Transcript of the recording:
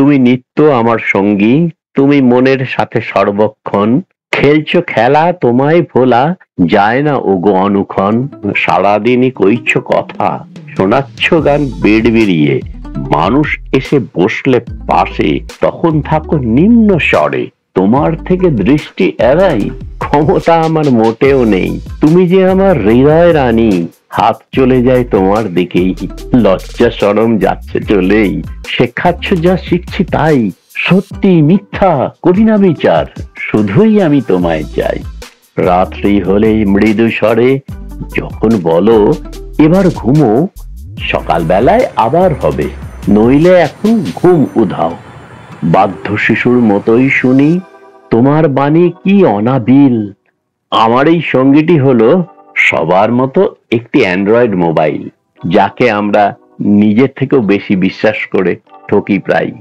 তুমি নিত্য আমার সঙ্গী, তুমি মনের সাথে সর্বক্ষণ। খেলছো খেলা তোমায় ভোলা যায় না ওগো অনুক্ষণ। সারাদিনই কইছো কথা, শোনাচ্ছ গান বিড়বিড়িয়ে। মানুষ এসে বসলে পাশে তখন থাকো নিম্ন স্বরে। তোমার থেকে দৃষ্টি এড়াই ক্ষমতা আমার মোটেও নেই। তুমি যে আমার হৃদয় রানী, হাত চলে যায় তোমার দিকেই। লজ্জা শরম যাচ্ছে চলেই, শেখাচ্ছ যা শিখছি তাই। সত্যি মিথ্যা করি না বিচার, শুধুই আমি তোমায় চাই। রাত্রি হলেই মৃদু স্বরে যখন বলো এবার ঘুমো, সকাল বেলায় আবার হবে, নইলে এখন ঘুম উধাও। বাধ্য শিশুর মতোই শুনি তোমার বাণী কি অনাবিল। আমার এই সঙ্গীটি হলো সবার মতো একটি অ্যান্ড্রয়েড মোবাইল, যাকে আমরা নিজের থেকেও বেশি বিশ্বাস করে ঠকি প্রায়।